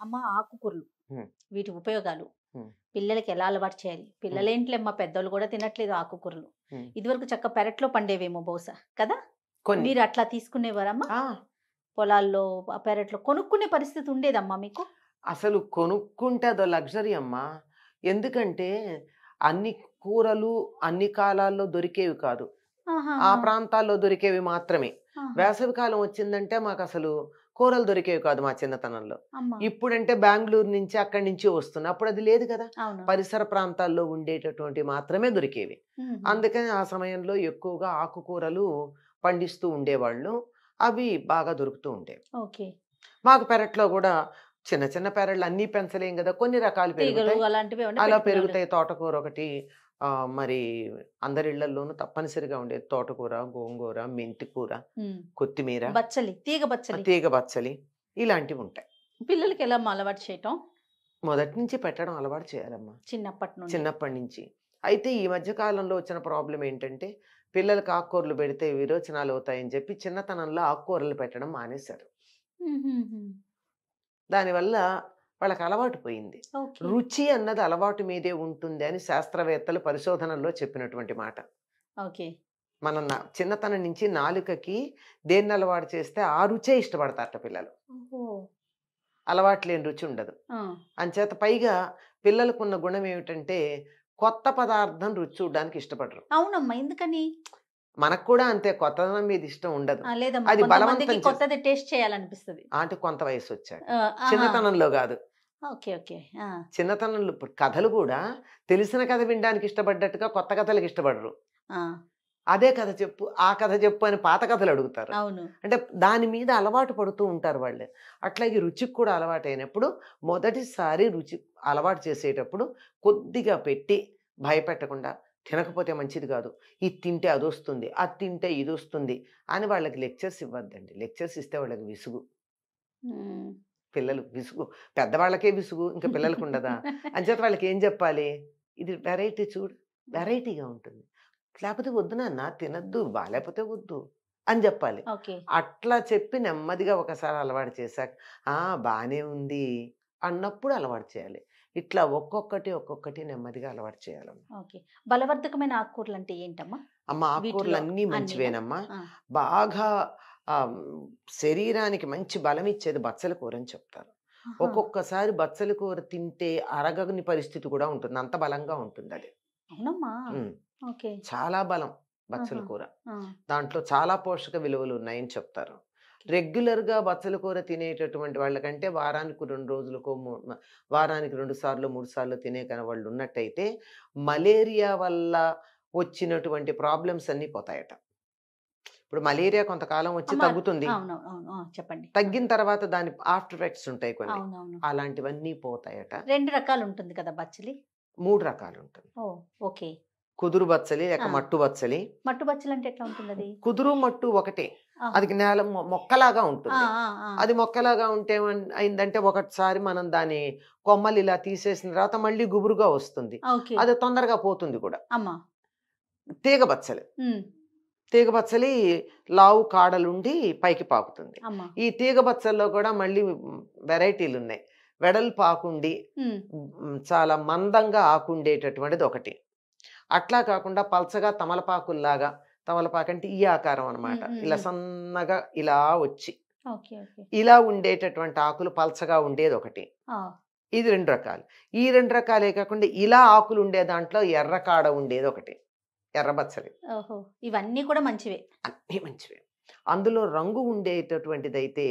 అమ్మ ఆకుకూరలు హ్మ్. వీటి ఉపయోగాలు హ్మ్. పిల్లలకి ఎలా అలవాటు చేయాలి? పిల్లలేంటిలేమ్మా పెద్దోళ్ళు కూడా తినట్లేదు ఆకుకూరలు. హ్మ్. ఇదివరకు పెరట్లో పండేవేమో బహుశా కదా? కొన్ని. మీరు అట్లా తీసుకునేవారమ్మా? ఆ! పొలాల్లో, పెరట్లో కొనుక్కునే పరిస్థితి ఉండేదమ్మా మీకు? అసలు కొనుక్కుంటే అదో లగ్జరీ అమ్మా. ఎందుకంటే అన్ని కూరలు అన్ని కాలాల్లో దొరికేవి కాదు. ఆ ఆహాహా! ప్రాంతాల్లో దొరికేవి మాత్రమే. ఆహా! వేసవికాలం వచ్చిందంటే మాకసలు కూరలు దొరికేవి కాదు మా చిన్నతనంలో. అమ్మ. ఇప్పుడంటే బెంగుళూరు నుంచి అక్కడి నుంచి వస్తున్నాయి. అప్పుడది లేదు కదా! అవునవును. పరిసర ప్రాంతాల్లో ఉండేటటువంటివి మాత్రమే దొరికేవి. హుహు. అందుకని ఆ సమయంలో ఎక్కువగా ఆకుకూరలు పండిస్తూ ఉండేవాళ్ళు. అవి బాగా దొరుకుతూ ఉండేవి. ఓకే. మాకు పెరట్లో గూడా చిన్న చిన్న పెరళ్ళు అన్నీ పెంచలేం గదా! కొన్ని రకాలు తీగలు పెరుగుతాయి. అలాంటివి ఏమన్నా అలా పెట్టుకునేవాళ్ళు. పెరుగుతాయి. తోటకూర ఒకటి మరి అందరి ఇళ్లల్లోనూ తప్పనిసరిగా ఉండేది. తోటకూర, గోంగూర, మెంతి కూర, హ్మ్. కొత్తిమీర, బచ్చలి, తీగ బచ్చలి. తీగ బచ్చలి ఇలాంటివుంటాయి. పిల్లలకి ఎలా అమ్మా అలవాటు చేయటం? మొదటి నుంచి పెట్టడం అలవాటు చేయాలమ్మా. చిన్నప్పటి నుండి. చిన్నప్పటి నుంచి. అయితే ఈ మధ్య కాలంలో వచ్చిన ప్రాబ్లమ్ ఏంటంటే, పిల్లలకి ఆకుకూరలు పెడితే విరోచనాలవుతాయని చెప్పి చిన్నతనంలో ఆకుకూరలు పెట్టడం మానేశారు. హుహుహు. దానివల్ల వాళ్ళకి అలవాటు పోయింది. ఓకే. రుచి అన్నది అలవాటు మీదే ఉంటుంది అని శాస్త్రవేత్తలు పరిశోధనల్లో చెప్పినటువంటి మాట. ఓకే. మనం చిన్నతనం నుంచి నాలుకకి దేన్ని అలవాటు చేస్తే ఆ రుచే ఇష్టపడతారట పిల్లలు. ఓహో! అలవాటు లేని రుచి ఉండదు. ఆ! అంచేత పైగా పిల్లలకున్న గుణం ఏమిటంటే కొత్త పదార్థం రుచి చూడడానికి ఇష్టపడరు. అవునమ్మా. ఎందుకని? మనకు కూడా అంతే కొత్తదనం మీద ఇష్టం ఉండదు. లేదమ్మా. అది కొంతమందికి బలవంతం చేసి కొత్తది టేస్ట్ చేయాలనిపిస్తది. అంటే కొంత వయసొచ్చాక. ఆహా! చిన్నతనంలో గాదు. ఓకే. ఓకే. ఆ! చిన్నతనంలో ఇప్పుడు కథలు గూడా తెలిసిన కథ వినడానికి ఇష్టపడ్డట్టుగా కొత్త కథలకి ఇష్టపడరు. ఆ! అదే కథ చెప్పు, ఆ కథ చెప్పు అని పాత కథలు అడుగుతారు. అవును. అంటే దాని మీద అలవాటు పడుతూ ఉంటారు వాళ్ళు. అట్లాగే రుచికి కూడా అలవాటైనప్పుడు మొదటిసారి రుచి అలవాటు చేసేటప్పుడు కొద్దిగా పెట్టి భయపెట్టకుండా తినకపోతే మంచిది కాదు. ఇది తింటే అదొస్తుంది, అది తింటే ఇదొస్తుంది అని వాళ్ళకి లెక్చర్స్ ఇవ్వద్దండి. లెక్చర్స్ ఇస్తే వాళ్ళకి విసుగు. హ్మ్. పిల్లలు విసుగు. పెద్దవాళ్ళకే విసుగు. ఇంక పిల్లలకుండదా? అంచేత వాళ్ళకేం జెప్పాలి? ఇది వెరైటీ చూడు. వెరైటీగా ఉంటుంది. లేపోతే వద్దు నాన్న తినొద్దు. బాలేపోతే వద్దు అని జెప్పాలి. ఓకే. అట్లా చెప్పి నెమ్మదిగా ఒకసారి అలవాటు చేశాక, ఆ! బానే ఉంది అన్నప్పుడు అలవాటు చేయాలి. ఇట్లా ఒక్కొక్కటి, ఒక్కొక్కటి నెమ్మదిగా అలవాటు చేయాలమ్మ. ఓకే. బలవర్ధకమైన ఆకుకూరలంటే ఏంటమ్మా? అమ్మ వీటిలో ఆకుకూరలన్నీ అన్నీనా? మంచివేనమ్మా. ఆ! బాగా ఆహ్, శరీరానికి మంచి బలమిచ్చేది బచ్చలి కూరని చెప్తారు. ఆహా! ఒక్కొక్కసారి బచ్చలి కూర తింటే అరగని పరిస్థితి కూడా ఉంటుంది. అంత బలంగా ఉంటుందది. అవునమ్మా! హ్మ్. ఓకే. చాలా బలం బచ్చల ఆహా! కూర. ఆ! దాంట్లో చాలా పోషక విలువలున్నాయని చెప్తారు. ఓకే. రెగ్యులర్‌గా బచ్చల కూర తినేటటువంటి వాళ్ళకంటే వారానికి 2 రోజులకో వారానికి 2 సార్లో, 3 సార్లో తినే వాళ్ళున్నట్టయితే మలేరియా వల్ల వచ్చినటువంటి ప్రాబ్లమ్స్ అన్నీ పోతాయట. ఇప్పుడు మలేరియా కొంతకాలం వచ్చి అమ్మా తగ్గుతుంది. అవును. అవును. ఆ! చెప్పండి. ఆ! తగ్గిన తర్వాత దాని ఆఫ్టర్ ఎఫెక్ట్స్ ఉంటాయి కొన్ని. అవునవును. అలాంటివన్నీ పోతాయట. 2 రకాలుంటుంది కదా బచ్చలి? 3 రకాలుంటుంది. ఓహ్! ఓకే. కుదురు బచ్చలి, లేక ఆ! మట్టు బచ్చలి. మట్టు బచ్చలంటే ఎట్లా ఉంటుందది? కుదురు, మట్టు ఒకటే. ఆహా! అది నేల మొక్కలాగా ఆ! ఉంటుంది. ఆ! ఆ! అది మొక్కలాగా ఉంటే అయిందంటే ఒకసారి మనం దాని కొమ్మలు ఇలా తీసేసిన తర్వాత మళ్ళీ గుబురుగా వస్తుంది. ఓకే. అది తొందరగా పోతుంది కూడా. అమ్మ. తీగ బచ్చలి. హ్మ్. తీగ బచ్చలి లావు కాడలుండి పైకి పాకుతుంది. అమ్మ. ఈ తీగ బచ్చల్లో కూడా మళ్ళీ వెరైటీలున్నాయి. వెడల్పాకుండి హ్మ్. చాలా మందంగా ఆకుండేటటువంటిది ఒకటి. అట్లా కాకుండా పల్చగా తమలపాకుల్లాగా తమలపాకంటే ఈ ఆకారం హ్మ్. అనమాట. హ్మ్. ఇలా హ్మ్. సన్నగా ఇలా వచ్చి, ఓకే. ఓకే. ఇలా ఉండేటటువంటి ఆకులు పల్చగా ఉండేదొకటి. ఆ! ఇది 2 రకాలు. ఈ 2 రకాలే కాకుండా ఇలా ఆకులుండే దాంట్లో ఎర్ర కాడ ఉండేదొకటి. ఎర్రబచ్చలి. ఓహో! ఇవన్నీ కూడా మంచివే. అన్నీ మంచివే. అందులో రంగు ఉండేటటువంటిదైతే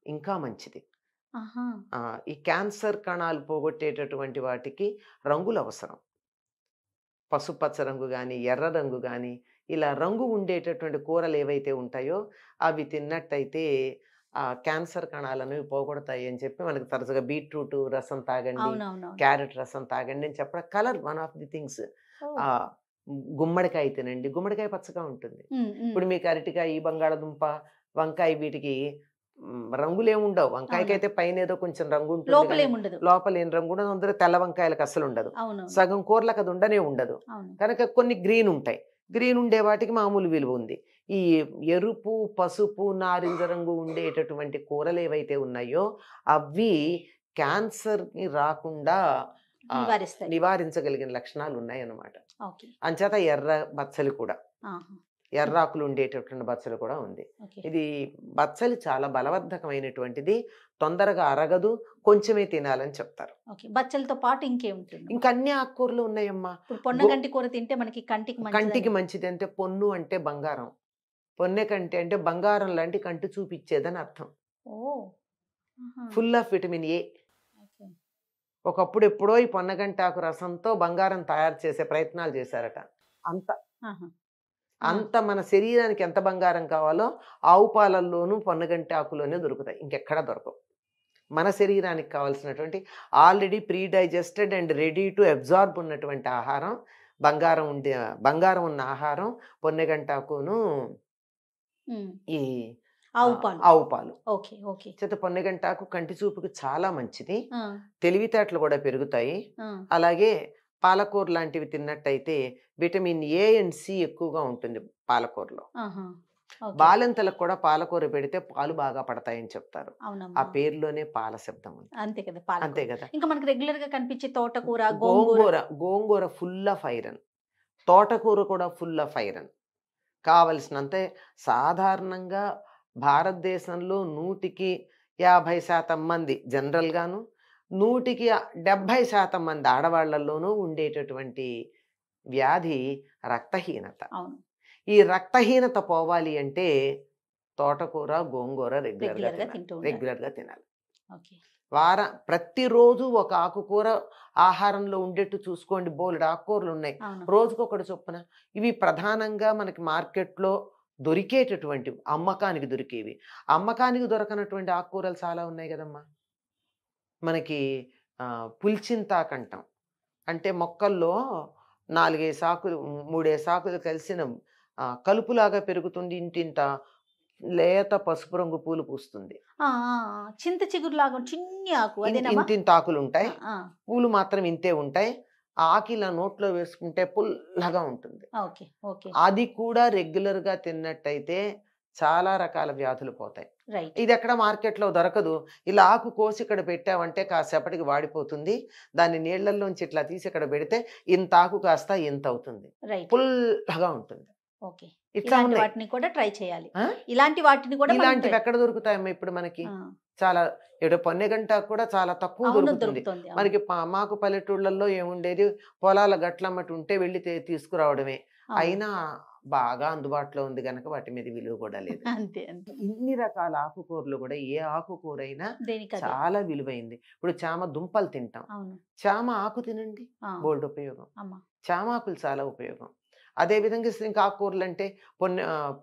ఇంకా మంచిది. ఆహా! ఈ క్యాన్సర్ కణాలు పోగొట్టేటటువంటి వాటికి రంగులవసరం. పసుపచ్చ రంగు గాని, ఎర్ర రంగు గాని, ఇలా రంగు ఉండేటటువంటి కూరలేవైతే ఉంటాయో, అవి తిన్నట్టయితే క్యాన్సర్ కణాలనేవి పోగొడతాయి అని చెప్పి మనకు తరచుగా బీట్రూటు రసం తాగండి, అవునవునవును. క్యారెట్ రసం తాగండి అని చెప్పడం కలర్ one of the things. Oh! Ah, గుమ్మడికాయ తినండి. గుమ్మడికాయ పచ్చగా ఉంటుంది. హ్మ్. హ్మ్. ఇప్పుడు మీకు అరటికాయ, బంగాళదుంప, వంకాయ వీటికి రంగులేముండవు. అవును. వంకాయకైతే పైనేదో కొంచెం రంగుంటుంది గానీ, లోపలేముండదు. లోపలేం రంగుండదు. అందులో తెల్ల వంకాయలకు అస్సలుండదు. అవునవును. సగం కూరలకు అది ఉండనే ఉండదు. అవును. కనుక కొన్ని గ్రీన్ ఉంటాయి. గ్రీన్ ఉండే వాటికి మామూలు విలువ ఉంది. ఈ ఎరుపు, పసుపు, నారింజ రంగు ఉండేటటువంటి కూరలేవైతే ఉన్నాయో అవి క్యాన్సర్‌ని రాకుండా నివారిస్తాయి. నివారించగలిగిన లక్షణాలు ఉన్నాయన్నమాట. ఓకే. అంచేత ఎర్ర బచ్చలి కూడా, ఆహా! ఎర్రాకులు ఉండేటటువంటి బచ్చలి కూడా ఉంది. ఓకే. ఇది బచ్చలి చాలా బలవర్ధకమైనటువంటిది. తొందరగా అరగదు. కొంచెమే తినాలని చెప్తారు. ఓకే. బచ్చలతో పాటు ఇంకేముంటుంది? ఇంకా అన్ని ఆకుకూరలు ఉన్నాయమ్మా. ఇప్పుడు పొన్నగంటి కూర తింటే మనకి కంటికి మంచిదని. కంటికి మంచిది అంటే పొన్ను అంటే బంగారం. పొన్నె కంటి అంటే బంగారం లాంటి కంటి చూపిచ్చేదని అర్థం. ఓహ్! ఆహా! Full of vitamin A. Okay. ఒకప్పుడు ఎప్పుడో ఈ పొన్నగంటాకు రసంతో బంగారం తయారు చేసే ప్రయత్నాలు చేశారట. అంత ఆహా! అంత మన శరీరానికి ఎంత బంగారం కావాలో ఆవు పాలల్లోనూ పొన్నగంటి ఆకులోనే దొరుకుతాయి. ఇంకెక్కడా దొరకవు. మన శరీరానికి కావాల్సినటువంటి already pre digested and ready to absorb ఉన్నటువంటి ఆహారం, బంగారం ఉన్న ఆహారం పొన్నగంటాకును ఈ ఆవు పాలు. ఆవు పాలు. ఓకే. ఓకే. చేత పొన్నగంటాకు కంటి చూపుకి చాలా మంచిది. ఆ! తెలివితేటలు కూడా పెరుగుతాయి. ఆ! అలాగే పాలకూర లాంటివి తిన్నట్టయితే విటమిన్ ఏ అండ్ సి ఎక్కువగా ఉంటుంది పాలకూరలో. ఆహా! ఓకే. బాలింతలకు కూడా పాలకూర పెడితే పాలు బాగా పడతాయని చెప్తారు. ఆ అవునమ్మా. పేరులోనే పాల శబ్దం ఉంది. అంతే కదా! అంతే పాలకూర. కదా. ఇంకా మనకి రెగ్యులర్ గా కనిపించే తోటకూర, గోంగూర. గోంగూర ఫుల్ ఆఫ్ ఐరన్. తోటకూర కూడా ఫుల్ ఆఫ్ ఐరన్. కావలసినంత సాధారణంగా భారతదేశంలో 100కి 50% మంది జనరల్గాను, 100కి 70% మంది ఆడవాళ్లలోనూ ఉండేటటువంటి వ్యాధి రక్తహీనత. అవును. ఈ రక్తహీనత పోవాలి అంటే తోటకూర, గోంగూర రెగ్యులర్ గా తింటూ ఉండాలి. రెగ్యులర్గా తినాలి. ఓకే. ప్రతిరోజు ఒక ఆకుకూర ఆహారంలో ఉండేట్టు చూసుకోండి. బోలెడు ఆకుకూరలు ఉన్నాయి. అవును. రోజుకొకటి చొప్పున. ఇవి ప్రధానంగా మనకి మార్కెట్లో దొరికేటటువంటి అమ్మకానికి దొరికేవి. అమ్మకానికి దొరకనటువంటి ఆకుకూరలు చాలా ఉన్నాయి కదమ్మా. మనకి పుల్చింతాకంటాం. అంటే మొక్కల్లో 4 ఆకులు 3 ఆకులు కలిసిన కలుపులాగా పెరుగుతుంది. ఇంటింత లేత పసుపు రంగు పూలు పూస్తుంది. ఆ! ఆ! ఆ! చింత చిగురులాగా చిన్ని ఆకు అదేనమ్మా? ఇంతింత ఆకులు ఉంటాయి. ఆ! పూలు మాత్రం ఇంతే ఉంటాయి. ఆకు ఇలా నోట్లో వేసుకుంటే పుల్లగా ఉంటుంది. ఓకే. ఓకే. అది కూడా రెగ్యులర్గా తిన్నట్టయితే చాలా రకాల వ్యాధులు పోతాయి. రైట్. ఇది ఎక్కడ మార్కెట్లో దొరకదు. ఇలా ఆకు కోసి ఇక్కడ పెట్టామంటే కాసేపటికి వాడిపోతుంది. దాన్ని నీళ్లలోంచి ఇట్లా తీసి ఇక్కడ పెడితే ఇంత ఆకు కాస్త ఇంత అవుతుంది. రైట్. పుల్లగా ఉంటుంది. ఓకే. ఇట్లా ఇలాంటి ఉన్నాయి. వాటిని కూడా ట్రై చేయాలి. ఆ? ఇలాంటి వాటిని కూడా మనం ఇలాంటివి try- ఎక్కడ దొరుకుతాయమ్మా ఇప్పుడు మనకి? ఆ, చాలా ఏదో పొన్నెగంట కూడా చాలా తక్కువ అవును దొరుకుతుంది. దొరుకుతుంది. అవును. మనకి మాకు పల్లెటూళ్ళల్లో ఏముండేది, పొలాల గట్లమ్మటి ఉంటే వెళ్ళి తీసుకురావడమే. అవును. అయినా బాగా అందుబాటులో ఉంది గనక వాటి మీద విలువ కూడా లేదు. అంతే అంతే. ఇన్ని రకాల ఆకుకూరలు కూడా ఏ ఆకుకూరైనా దేనికి అదే. చాలా విలువైంది. ఇప్పుడు చామ దుంపలు తింటాం. అవును. చామ ఆకు తినండి, ఆ, బోల్డ్ ఉపయోగం. అమ్మా. చామాకులు చాలా ఉపయోగం. అదే విధంగా ఇంకా ఆకుకూరలు అంటే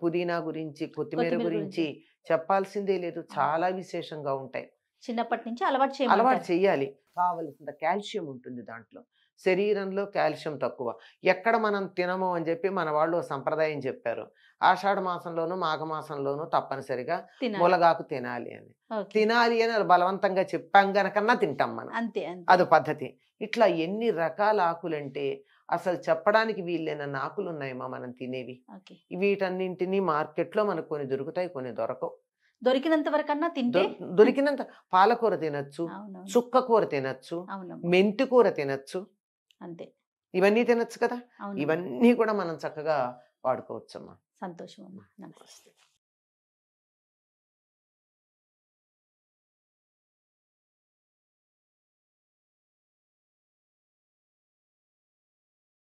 పుదీనా గురించి, కొత్తిమీర కొత్తిమీర గురించి చెప్పాల్సిందే లేదు. చాలా విశేషంగా ఉంటాయి. చిన్నప్పటి నుంచి అలవాటు అలవాటు చేయమంటారు. చెయ్యాలి. కావలసిన కాల్షియం ఉంటుంది దాంట్లో. శరీరంలో కాల్షియం తక్కువ. ఎక్కడ మనం తినము అని చెప్పి మన వాళ్ళు ఓ సంప్రదాయం చెప్పారు. ఆషాఢ మాసంలోను, మాఘ మాసంలోను తప్పనిసరిగా తినాలి. ములగాకు తినాలి అని. ఓకే. తినాలి అని అది బలవంతంగా చెప్పాం గనకన్నా తింటాం మనం. అంతే అంతే. అది పద్ధతి. ఇట్లా ఎన్ని రకాల ఆకులంటే అసలు చెప్పడానికి వీలైన ఆకులు ఉన్నాయమ్మా మనం తినేవి. ఓకే. వీటన్నింటినీ మార్కెట్లో మనకు కొన్ని దొరుకుతాయి, కొన్ని దొరకవు. దొరికినంత వరకన్నా తింటే. దొరికినంత పాలకూర తినచ్చు, అవును. చుక్క కూర తినచ్చు, అవునమ్మా. మెంతి కూర తినచ్చు. అంతే. ఇవన్నీ తినచ్చు కదా. అవును. ఇవన్నీ కూడా మనం చక్కగా వాడుకోవచ్చమ్మా. సంతోషం అమ్మా. నమస్తే.